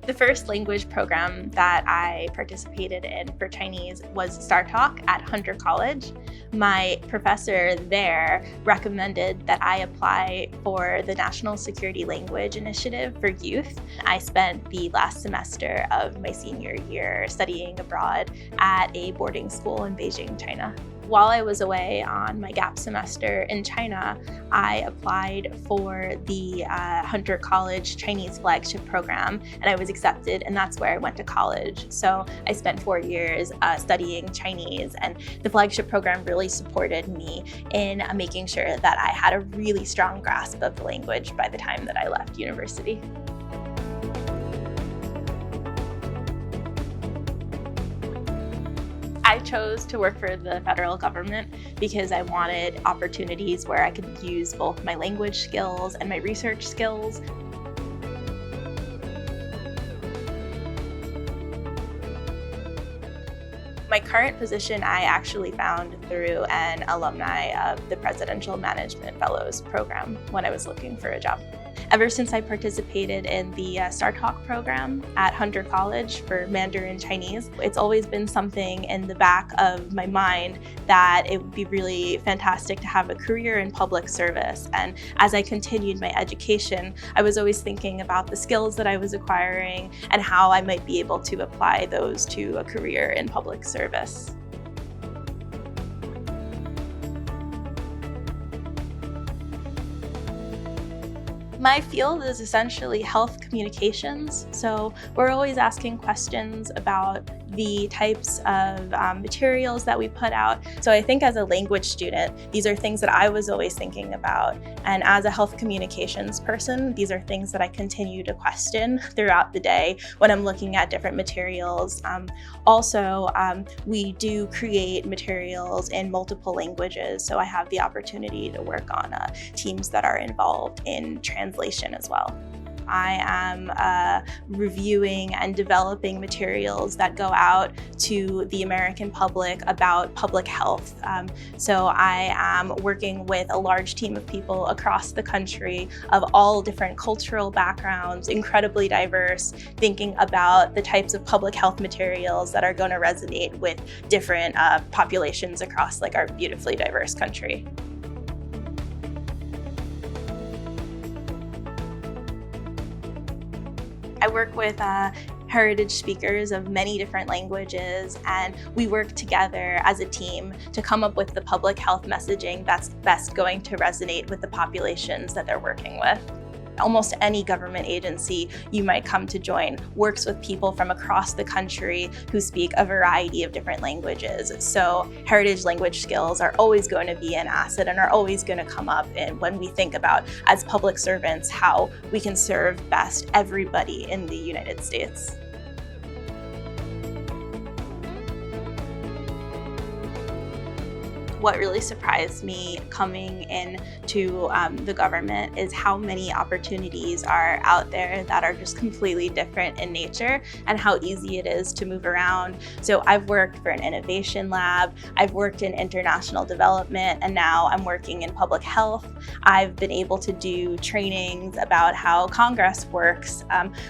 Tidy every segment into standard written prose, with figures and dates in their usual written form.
The first language program that I participated in for Chinese was Star Talk at Hunter College. My professor there recommended that I apply for the National Security Language Initiative for youth. I spent the last semester of my senior year studying abroad at a boarding school in Beijing, China. While I was away on my gap semester in China, I applied for the Hunter College Chinese flagship program, and I was accepted, and that's where I went to college. So I spent 4 years studying Chinese, and the flagship program really supported me in making sure that I had a really strong grasp of the language by the time that I left university. I chose to work for the federal government because I wanted opportunities where I could use both my language skills and my research skills. My current position I actually found through an alumni of the Presidential Management Fellows program when I was looking for a job. Ever since I participated in the Star Talk program at Hunter College for Mandarin Chinese, it's always been something in the back of my mind that it would be really fantastic to have a career in public service. And as I continued my education, I was always thinking about the skills that I was acquiring and how I might be able to apply those to a career in public service. My field is essentially health communications, so we're always asking questions about the types of materials that we put out. So I think as a language student, these are things that I was always thinking about. And as a health communications person, these are things that I continue to question throughout the day when I'm looking at different materials. We do create materials in multiple languages, so I have the opportunity to work on teams that are involved in translation as well. I am reviewing and developing materials that go out to the American public about public health. So I am working with a large team of people across the country of all different cultural backgrounds, incredibly diverse, thinking about the types of public health materials that are going to resonate with different populations across our beautifully diverse country. I work with heritage speakers of many different languages, and we work together as a team to come up with the public health messaging that's best going to resonate with the populations that they're working with. Almost any government agency you might come to join works with people from across the country who speak a variety of different languages. So heritage language skills are always going to be an asset and are always going to come up when we think about, as public servants, how we can serve best everybody in the United States. What really surprised me coming into the government is how many opportunities are out there that are just completely different in nature and how easy it is to move around. So I've worked for an innovation lab, I've worked in international development, and now I'm working in public health. I've been able to do trainings about how Congress works,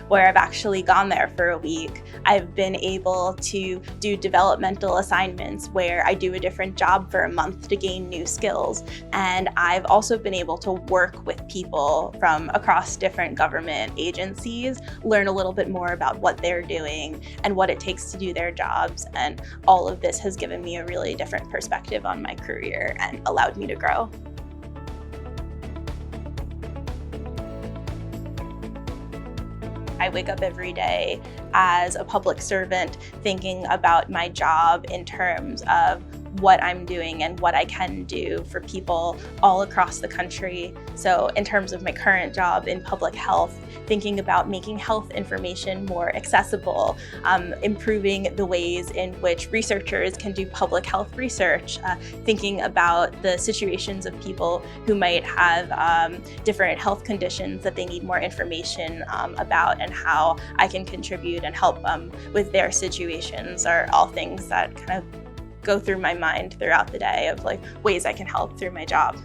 where I've actually gone there for a week. I've been able to do developmental assignments where I do a different job for a month to gain new skills. And I've also been able to work with people from across different government agencies, learn a little bit more about what they're doing and what it takes to do their jobs. And all of this has given me a really different perspective on my career and allowed me to grow. I wake up every day as a public servant thinking about my job in terms of what I'm doing and what I can do for people all across the country. So in terms of my current job in public health, thinking about making health information more accessible, improving the ways in which researchers can do public health research, thinking about the situations of people who might have different health conditions that they need more information about, and how I can contribute and help with their situations are all things that kind of go through my mind throughout the day of ways I can help through my job.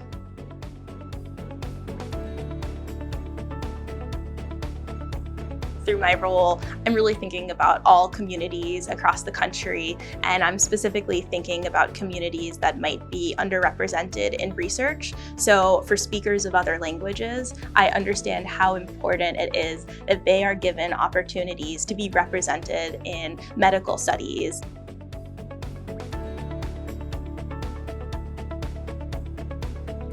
through my role, I'm really thinking about all communities across the country, and I'm specifically thinking about communities that might be underrepresented in research. So for speakers of other languages, I understand how important it is that they are given opportunities to be represented in medical studies.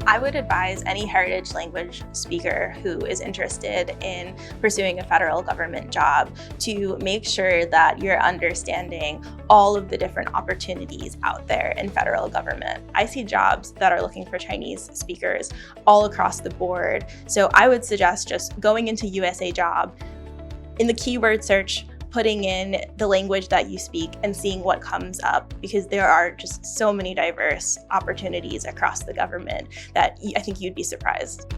I would advise any heritage language speaker who is interested in pursuing a federal government job to make sure that you're understanding all of the different opportunities out there in federal government. I see jobs that are looking for Chinese speakers all across the board. So I would suggest just going into USA Job, in the keyword search, putting in the language that you speak and seeing what comes up, because there are just so many diverse opportunities across the government that I think you'd be surprised.